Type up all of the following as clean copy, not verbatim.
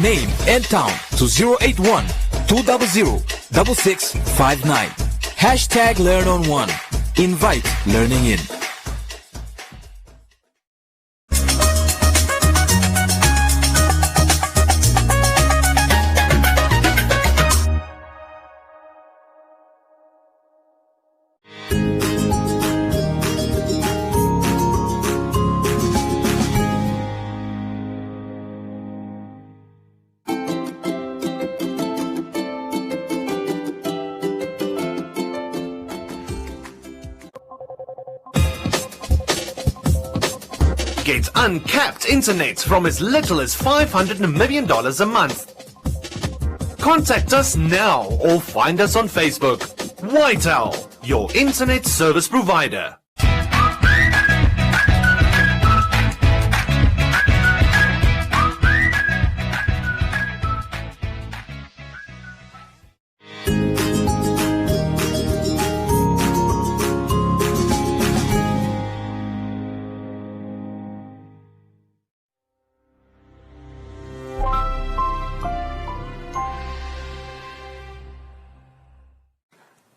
Name and town to 081-200-6659. Hashtag Learn on One. Invite learning in. Get uncapped internet from as little as $500 million a month. Contact us now or find us on Facebook. Whitel, your internet service provider.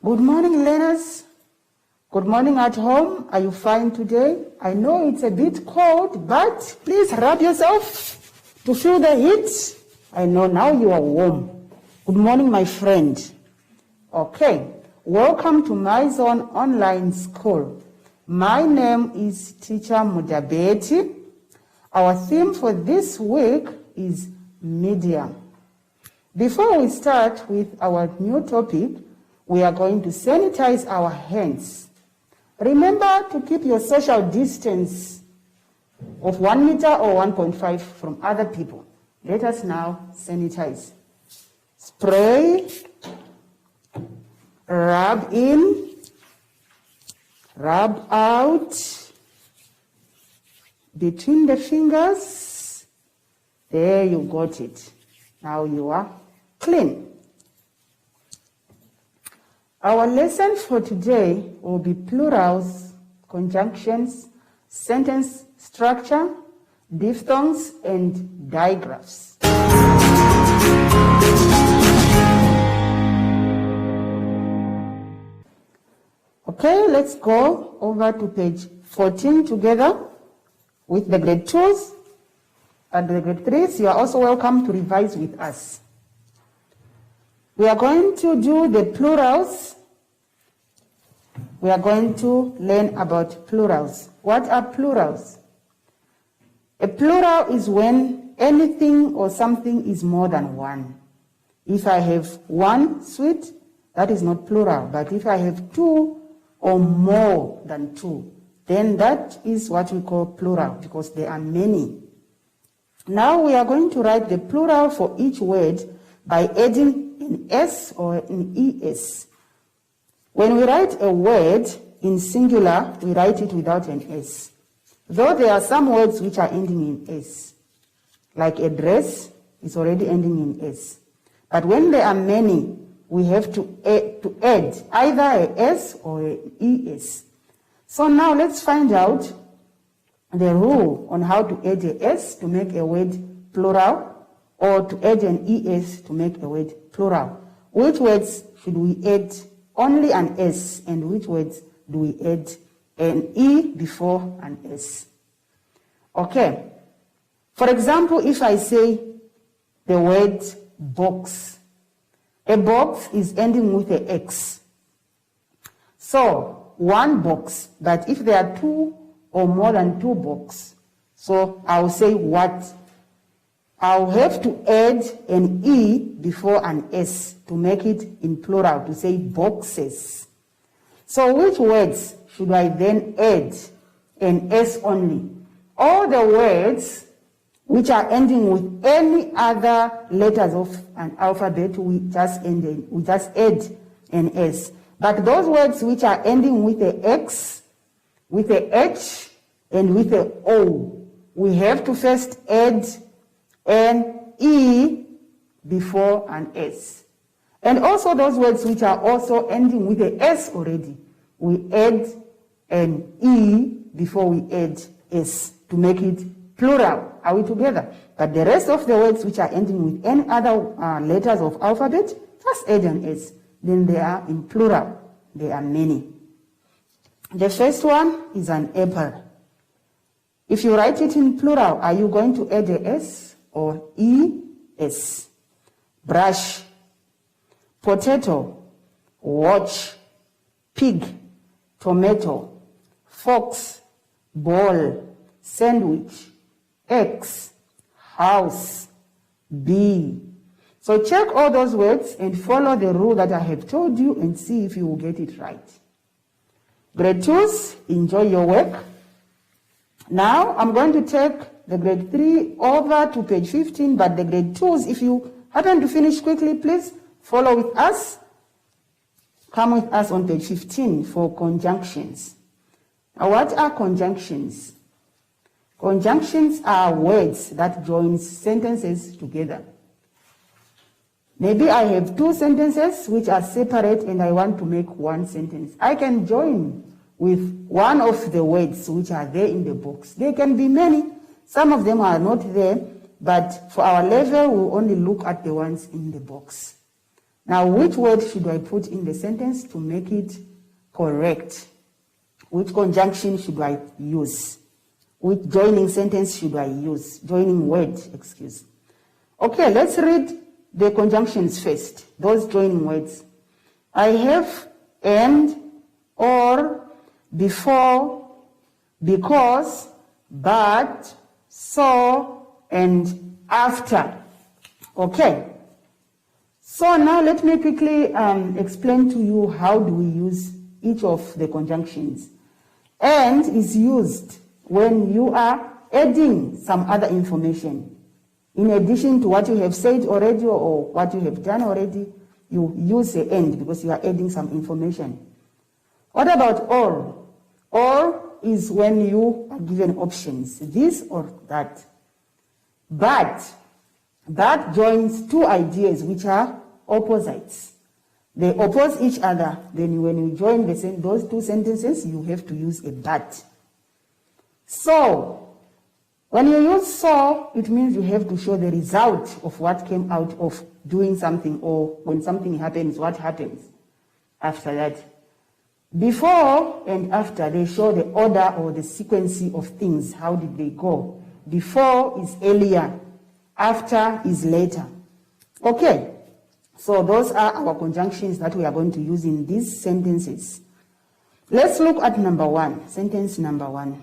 Good morning, learners. Good morning at home. Are you fine today? I know it's a bit cold, but please wrap yourself to feel the heat. I know now you are warm. Good morning, my friend. Okay, welcome to MyZone online school. My name is Teacher Mudabeti. Our theme for this week is media. Before we start with our new topic, we are going to sanitize our hands. Remember to keep your social distance of 1 meter or 1.5 from other people. Let us now sanitize. Spray, rub in, rub out, between the fingers. There, you got it. Now you are clean. Our lesson for today will be plurals, conjunctions, sentence structure, diphthongs, and digraphs. Okay, let's go over to page 14 together with the grade 2s and the grade 3s. You are also welcome to revise with us. We are going to do the plurals. We are going to learn about plurals. What are plurals? A plural is when anything or something is more than one. If I have one sweet, that is not plural. But if I have two or more than two, then that is what we call plural because there are many. Now we are going to write the plural for each word by adding an S or an ES. When we write a word in singular, we write it without an S. Though there are some words which are ending in S, like a dress is already ending in S. But when there are many, we have to add either a S or an ES. So now let's find out the rule on how to add a S to make a word plural, or to add an ES to make a word plural. Which words should we add only an S, and which words do we add an E before an S? Okay. For example, if I say the word box, a box is ending with an X. So, one box, but if there are two or more than two boxes, so I'll say what? I'll have to add an E before an S to make it in plural, to say boxes. So which words should I then add an S only? All the words which are ending with any other letters of an alphabet, we just add an S. But those words which are ending with a X, with a H, and with a O, we have to first add an E before an S. And also those words which are also ending with a S already, we add an E before we add S to make it plural. Are we together? But the rest of the words which are ending with any other letters of alphabet, just add an S. Then they are in plural. There are many. The first one is an apple. If you write it in plural, are you going to add a S or ES? Brush, potato, watch, pig, tomato, fox, ball, sandwich, X, house, bee. So check all those words and follow the rule that I have told you and see if you will get it right. Grade 2s, enjoy your work. Now I'm going to take the grade 3 over to page 15, but the grade 2s, if you happen to finish quickly, please follow with us. Come with us on page 15 for conjunctions. Now, what are conjunctions? Conjunctions are words that join sentences together. Maybe I have two sentences which are separate and I want to make one sentence. I can join with one of the words which are there in the box. There can be many. Some of them are not there, but for our level, we'll only look at the ones in the box. Now, which word should I put in the sentence to make it correct? Which conjunction should I use? Which joining sentence should I use? Joining word, excuse. Okay, let's read the conjunctions first, those joining words. I have and, or, before, because, but, so, and after. Okay. So now let me quickly explain to you how do we use each of the conjunctions. And is used when you are adding some other information. In addition to what you have said already or what you have done already, you use the and because you are adding some information. What about or? Or is when you are given options, this or that. But that joins two ideas which are opposites. They oppose each other. Then when you join those two sentences, you have to use a but. So, when you use so, it means you have to show the result of what came out of doing something, or when something happens, what happens after that. Before and after, they show the order or the sequence of things. How did they go? Before is earlier, after is later. Okay, so those are our conjunctions that we are going to use in these sentences. Let's look at number one, sentence number one.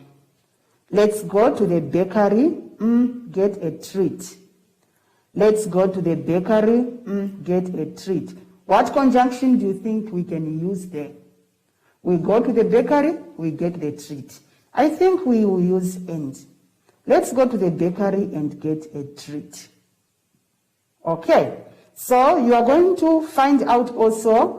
Let's go to the bakery, get a treat. Let's go to the bakery, get a treat. What conjunction do you think we can use there? We go to the bakery, we get the treat. I think we will use and. Let's go to the bakery and get a treat. Okay, so you are going to find out also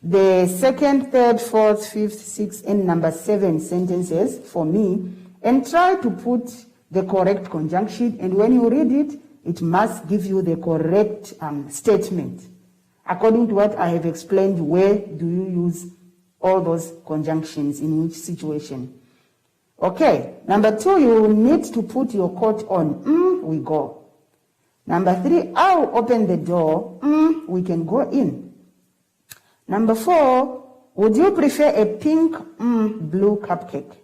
the second, third, fourth, fifth, sixth, and number 7 sentences for me, and try to put the correct conjunction. And when you read it, it must give you the correct statement. According to what I have explained, where do you use all those conjunctions, in which situation? Okay, number 2, you will need to put your coat on. We go. Number 3, I'll open the door. We can go in. Number 4, would you prefer a pink, blue cupcake?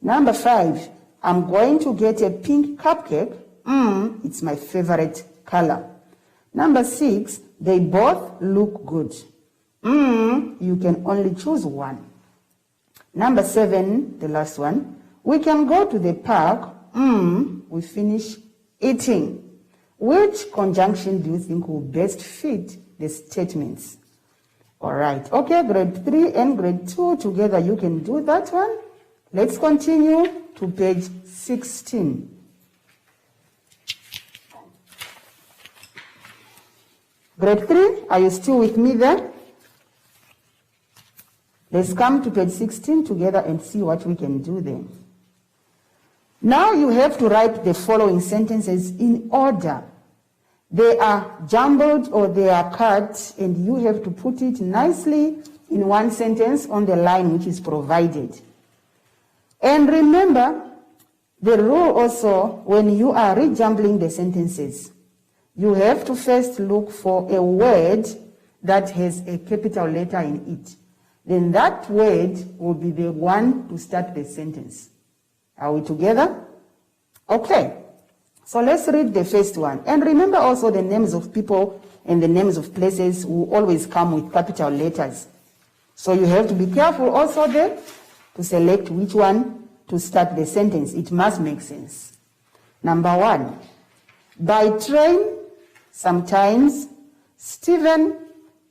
Number 5, I'm going to get a pink cupcake. It's my favorite color. Number 6, they both look good. You can only choose one. Number 7, the last one, we can go to the park. We finish eating. Which conjunction do you think will best fit the statements? All right. Okay, grade 3 and grade 2 together, you can do that one. Let's continue to page 16. Grade 3, are you still with me there? Let's come to page 16 together and see what we can do there. Now you have to write the following sentences in order. They are jumbled or they are cut, and you have to put it nicely in one sentence on the line which is provided. And remember, The rule also, when you are rejumbling the sentences, you have to first look for a word that has a capital letter in it. Then that word will be the one to start the sentence. Are we together? Okay. So let's read the first one. And remember also the names of people and the names of places will always come with capital letters. So you have to be careful also there to select which one to start the sentence. It must make sense. Number 1, by train, sometimes, Stephen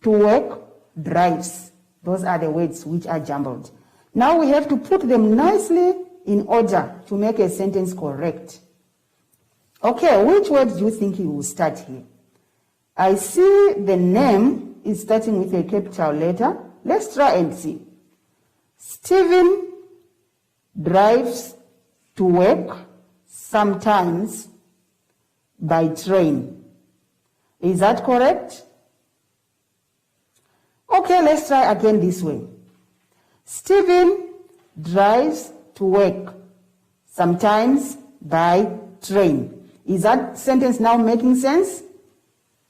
to work drives. Those are the words which are jumbled. Now we have to put them nicely in order to make a sentence correct. Okay, which word do you think you will start here? I see the name is starting with a capital letter. Let's try and see. Stephen drives to work sometimes by train. Is that correct? Okay, let's try again this way. Stephen drives to work sometimes by train. Is that sentence now making sense?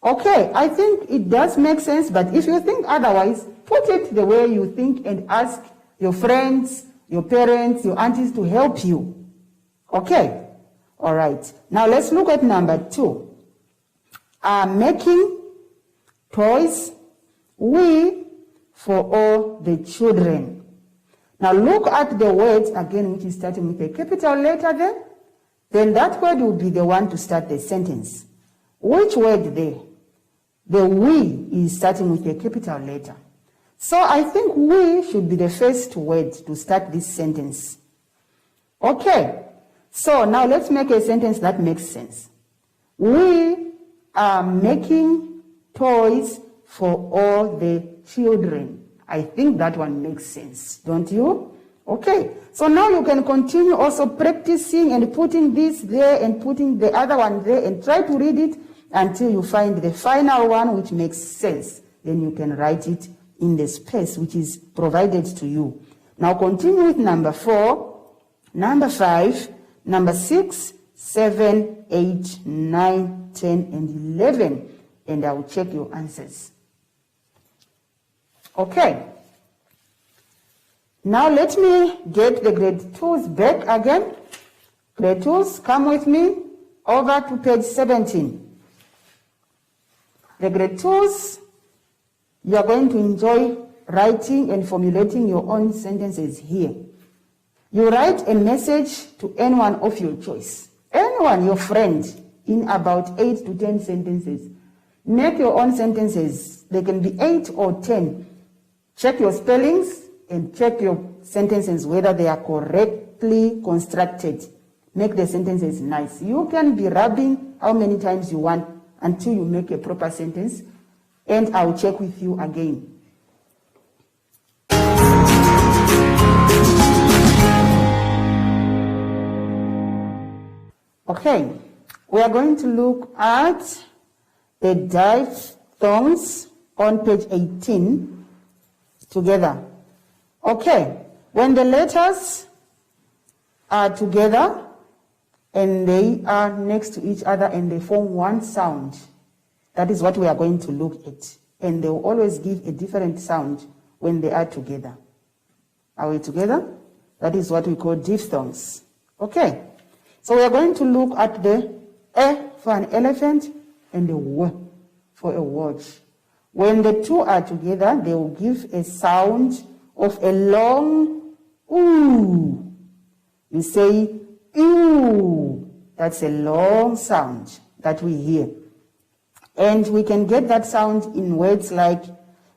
Okay, I think it does make sense, but if you think otherwise, put it the way you think and ask your friends, your parents, your aunties to help you. Okay, all right. Now let's look at number 2. Making toys, we for all the children. Now look at the words again, which is starting with a capital letter there. Then that word will be the one to start the sentence. Which word there? The we is starting with a capital letter. So I think we should be the first word to start this sentence. Okay, so now let's make a sentence that makes sense. We are making toys for all the children. I think that one makes sense, don't you? Okay, so now you can continue also practicing and putting this there and putting the other one there and try to read it until you find the final one which makes sense. Then you can write it in the space which is provided to you. Now continue with number 4, number 5, number 6, 7, 8, 9, 10, and 11. And I will check your answers. Okay. Now let me get the grade 2s back again. Grade 2s, come with me over to page 17. The grade 2s, you are going to enjoy writing and formulating your own sentences here. You write a message to anyone of your choice. Anyone, your friend, in about 8 to 10 sentences. Make your own sentences. They can be 8 or 10. Check your spellings and check your sentences whether they are correctly constructed. Make the sentences nice. You can be rubbing how many times you want until you make a proper sentence, and I'll check with you again. Okay, we are going to look at the diphthongs on page 18 together. Okay, when the letters are together and they are next to each other and they form one sound, that is what we are going to look at. And they will always give a different sound when they are together. Are we together? That is what we call diphthongs. Okay, so we are going to look at the E for an elephant and the W for a watch. When the two are together, they will give a sound of a long ooh. You say ew. That's a long sound that we hear. And we can get that sound in words like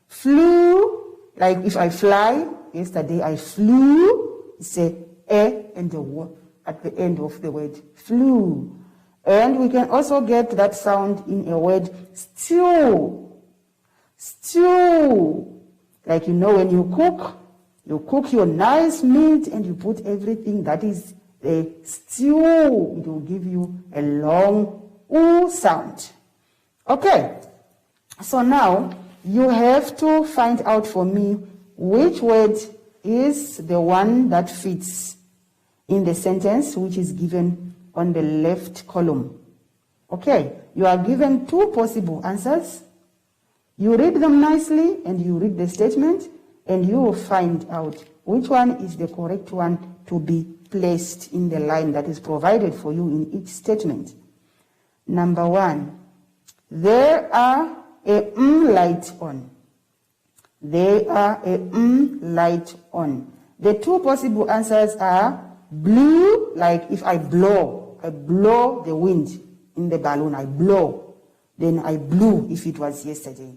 flew, like if I fly. Yesterday I flew. It's a and a w at the end of the word flew. And we can also get that sound in a word stew. Stew. Like when you cook your nice meat and you put everything that is a stew. It will give you a long ooh sound. Okay, so now you have to find out for me which word is the one that fits. in the sentence which is given on the left column. Okay, you are given two possible answers. You read them nicely and you read the statement and you will find out which one is the correct one to be placed in the line that is provided for you in each statement. Number 1, there are a light on. There are a light on. The two possible answers are blew, like if I blow the wind in the balloon, I blow. Then I blew if it was yesterday.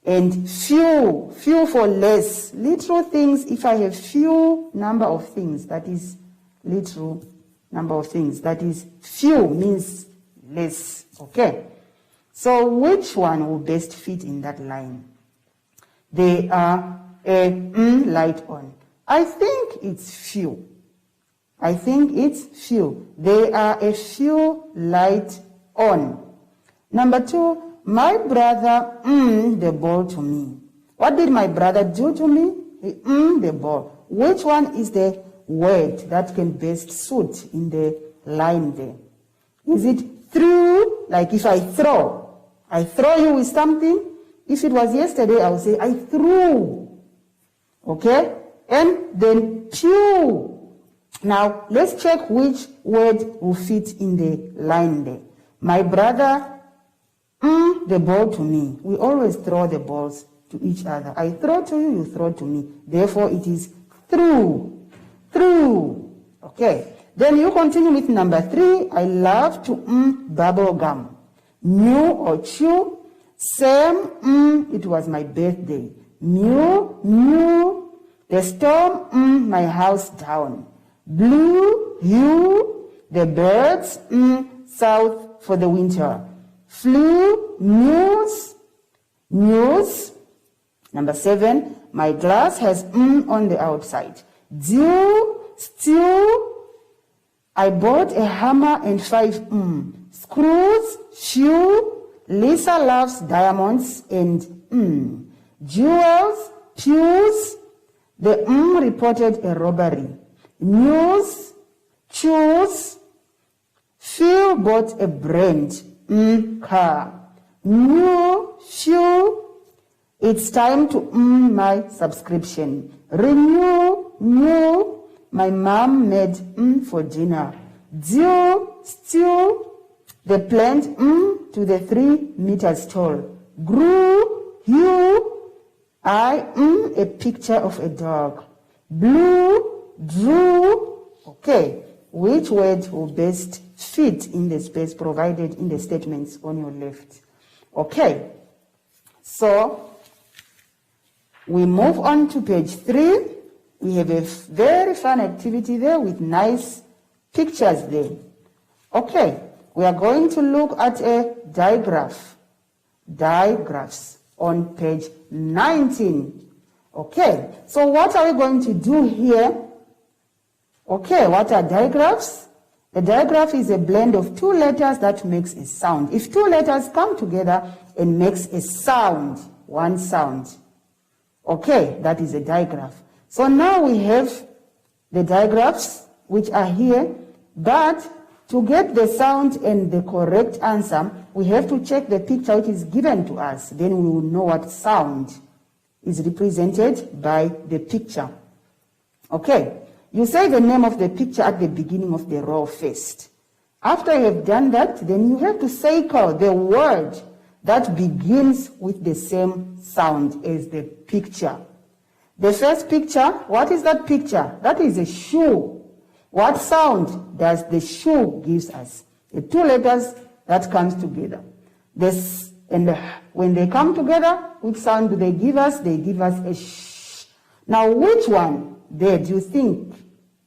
And few for less. Literal things, if I have few number of things, that is literal number of things. That is few means less. Okay. So which one will best fit in that line? They are a light on. I think it's few. I think it's few. They are a few light on. Number 2, my brother the ball to me. What did my brother do to me? He the ball. Which one is the word that can best suit in the line there? Is it threw, like if I throw you with something? If it was yesterday, I would say, I threw. Okay? And then pew. Now, let's check which word will fit in the line there. My brother, the ball to me. We always throw the balls to each other. I throw to you, you throw to me. Therefore, it is through. Through. Okay. Then you continue with number 3. I love to bubble gum. New or chew. Same, it was my birthday. New, the storm, my house down. Blue, you, the birds, south for the winter. Flew, news. Number 7, my glass has on the outside. Dew, stew, I bought a hammer and 5 screws, shoe. Lisa loves diamonds and jewels, pews. The reported a robbery. News, choose. Phil bought a brand car. New shoe. It's time to my subscription. Renew, new. My mom made for dinner. Due, stew. The plant to the 3 meters tall. Grew, you, I a picture of a dog. Blue, drew. Okay, which word will best fit in the space provided in the statements on your left? Okay, so we move on to page 3. We have a very fun activity there with nice pictures there. Okay. We are going to look at a digraph. Digraphs on page 19. Okay, so what are we going to do here? Okay, what are digraphs? A digraph is a blend of 2 letters that makes a sound. If 2 letters come together and makes a sound, one sound. Okay, that is a digraph. So now we have the digraphs which are here, but to get the sound and the correct answer, we have to check the picture which is given to us. Then we will know what sound is represented by the picture. Okay, you say the name of the picture at the beginning of the row first. After you have done that, then you have to circle the word that begins with the same sound as the picture. The first picture, what is that picture? That is a shoe. What sound does the shoe gives us? The 2 letters that comes together. This and when they come together, which sound do they give us? They give us a sh. Now, which one there do you think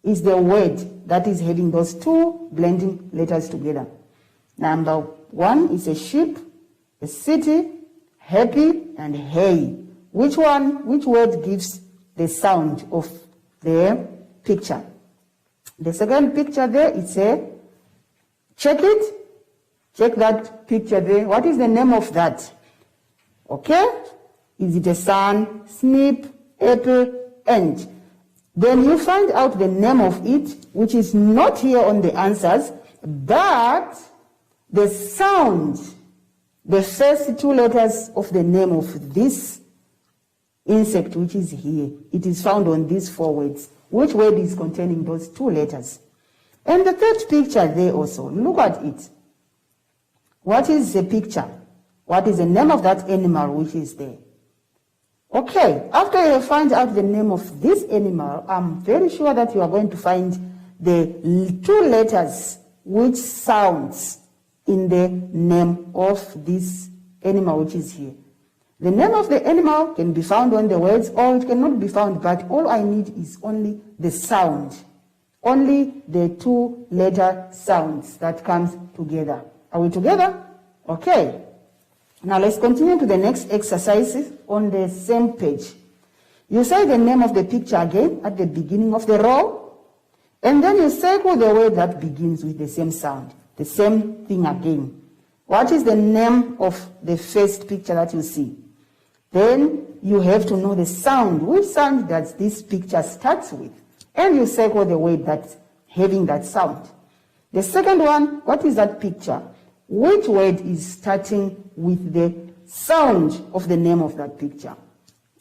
is the word that is having those 2 blending letters together? Number 1 is a sheep, a city, happy, and hay. Which word gives the sound of the picture? The second picture there, it's a, check it, check that picture there. What is the name of that? Okay? Is it a sun, snip, apple, and? Then you find out the name of it, which is not here on the answers, but the sound, the first two letters of the name of this insect, which is here, it is found on these four words. Which word is containing those two letters? And the third picture there also, look at it. What is the picture? What is the name of that animal which is there? Okay, after you find out the name of this animal, I'm very sure that you are going to find the two letters which sounds in the name of this animal which is here. The name of the animal can be found on the words, or it cannot be found, but all I need is only the sound. Only the two letter sounds that comes together. Are we together? Okay. Now let's continue to the next exercise on the same page. You say the name of the picture again at the beginning of the row, and then you circle the word that begins with the same sound. The same thing again. What is the name of the first picture that you see? Then you have to know the sound. Which sound does this picture start with? And you circle the word that's having that sound. The second one, what is that picture? Which word is starting with the sound of the name of that picture?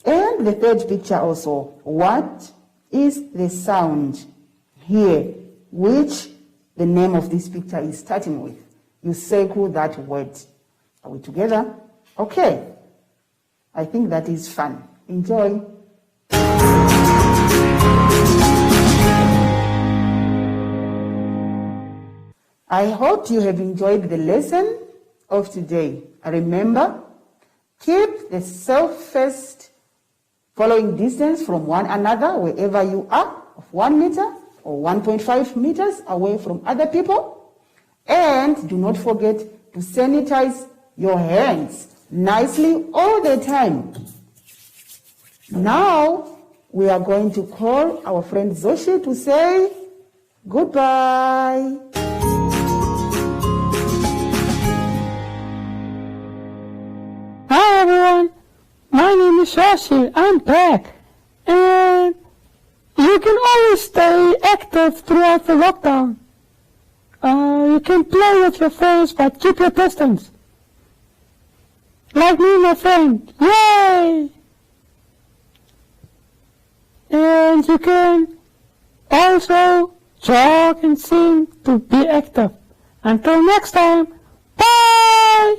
And the third picture also, what is the sound here which the name of this picture is starting with? You circle that word. Are we together? Okay. I think that is fun. Enjoy. I hope you have enjoyed the lesson of today. Remember, keep the self-first following distance from one another wherever you are, of 1 meter or 1.5 meters away from other people. And do not forget to sanitize your hands nicely all the time. Now, we are going to call our friend Zoshi to say goodbye. Hi everyone, my name is Zoshi, I'm back. And you can always stay active throughout the lockdown. You can play with your friends, but keep your distance. Like me and my friend, yay! And you can also jog and sing to be active. Until next time, bye!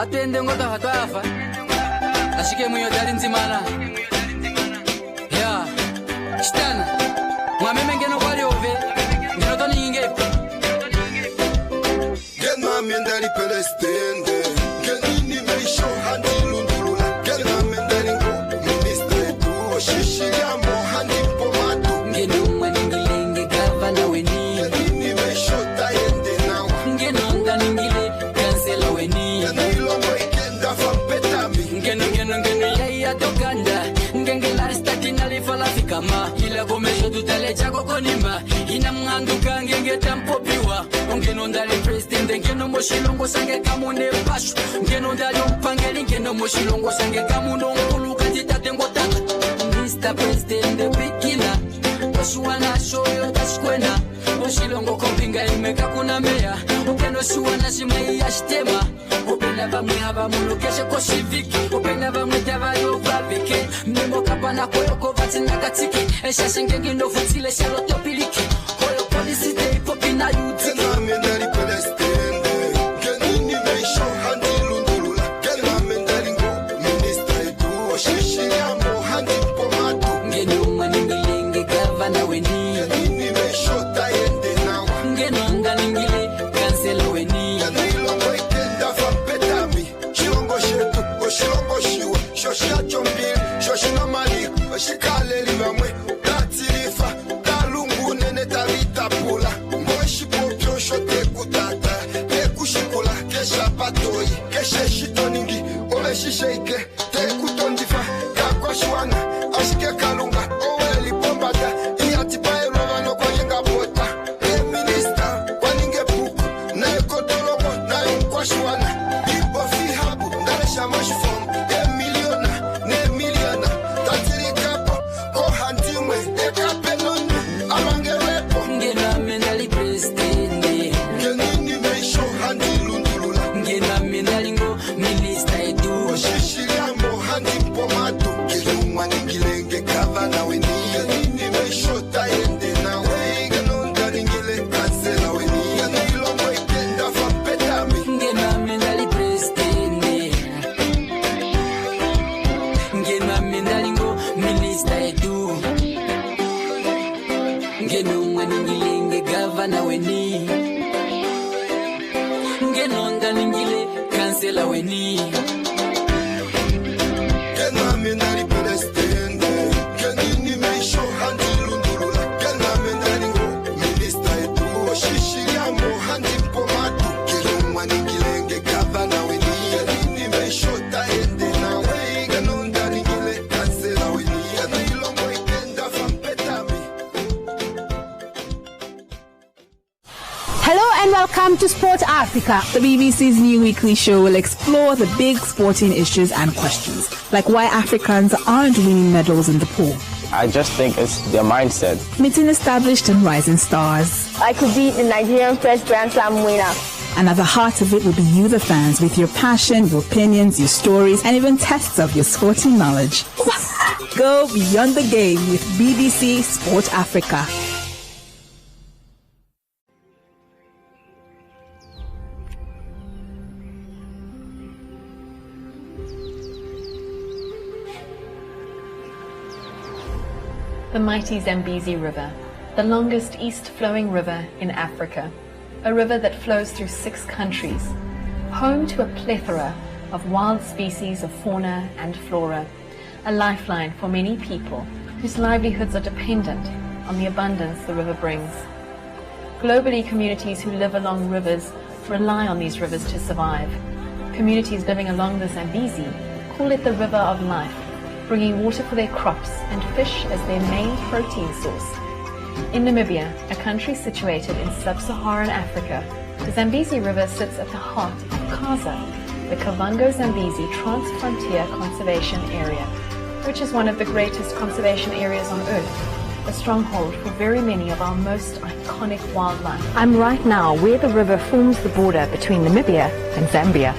Atende ngoda hatafa ashike muyo dali nzimana ya stana mwameme ngeno kwali ove ngeno toni ngepe gena mendali pelestende genini meisho handilundulula gena mendali ngo ministre tu shishi ya mohandi pomatu ngeno maningilenge gavana weni genini meisho taende nawa ngeno nganingile kansela weni ngeno yaya tokanda ngengela stati nalifala fikama ila gomesho tutale chako konimba ina mnganduka ngenge tampopiwa ngeno ndali president ngeno moshilongo sange kamune pashu ngeno ndali mpangeli ngeno moshilongo sange kamuno nkuluka titatengota Mr. President the beginner washuana shoyo taskwena moshilongo kopinga imeka kuna meya ngeno shuana shimwe yashtema opena bamwe abamulokeshe ko civic opena bamwe tabayo babike memo kapana koyo ko vatsina katiki eshashe ngenge no futile shalo topiliki koyo police day popina yuti gena mendali pelestende genini meisho handilundulula gena mendali ngo ministre tu shishi ya mohandi pomatu batoi keshe shitoningi ole shisheke te kutondifa kakwa shwana ashike kalunga oweli bombada iati paero vano kwa yenga bota e minister kwa ninge buku na ekotolobo na kwa shwana ibo fi habu ndale shamash form e miliona tatiri kapo ko handimwe e kapenonu amangerepo ngena menali prestende kenini meisho handilundulula ngena menali ngo minister edu shishiliambo handipomatu kilumwa ningilenge gavana weniya nini meisho taende na wega nondaringile kansela weniya nilombo ikenda fapetami ngena menali prestende ngena menali ngo minister edu ngena mwaningilenge gavana weni ngena ondaningile kansela weni kenami nali pelestende kenini meisho handilundulula kenami nalingo minista edu shishiliambo handipomatu kilumwa ningilenge gavana weniya nini meisho taende na wega nondaringile kansela weniya nilombo ikenda fampetami. Hello and welcome to Sport Africa. The BBC's new weekly show will explore the big sporting issues and questions, like why Africans aren't winning medals in the pool, I just think it's their mindset. meeting established and rising stars. I could be the Nigerian first Grand Slam winner. And at the heart of it will be you, the fans, with your passion, your opinions, your stories, and even tests of your sporting knowledge. Go beyond the game with BBC Sport Africa. The mighty Zambezi River, the longest east-flowing river in Africa, a river that flows through 6 countries, home to a plethora of wild species of fauna and flora, a lifeline for many people whose livelihoods are dependent on the abundance the river brings. Globally, communities who live along rivers rely on these rivers to survive. Communities living along the Zambezi call it the river of life, bringing water for their crops and fish as their main protein source. In Namibia, a country situated in sub-Saharan Africa, the Zambezi River sits at the heart of Kaza, the Kavango-Zambezi Trans-Frontier Conservation Area, which is one of the greatest conservation areas on Earth, a stronghold for very many of our most iconic wildlife. I'm right now where the river forms the border between Namibia and Zambia.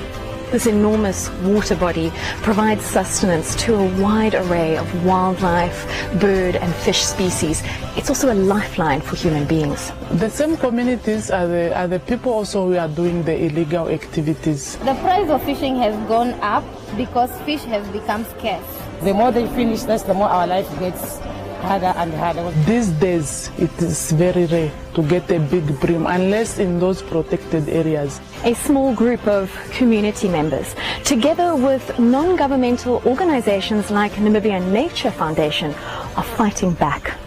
This enormous water body provides sustenance to a wide array of wildlife, bird and fish species. It's also a lifeline for human beings. The same communities are the people also who are doing the illegal activities. The price of fishing has gone up because fish has become scarce. The more they finish us, the more our life gets harder and harder. These days, it is very rare to get a big bream, unless in those protected areas. A small group of community members, together with non-governmental organizations like Namibian Nature Foundation, are fighting back.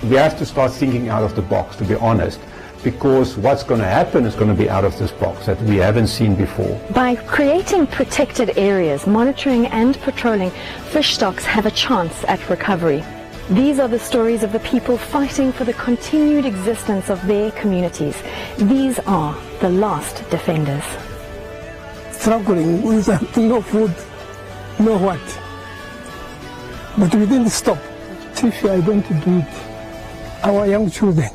We have to start thinking out of the box, to be honest, because what's going to happen is going to be out of this box that we haven't seen before. By creating protected areas, monitoring and patrolling, fish stocks have a chance at recovery. These are the stories of the people fighting for the continued existence of their communities. These are the last defenders. Struggling with no food, no what. But we didn't stop. If I don't do it, our young children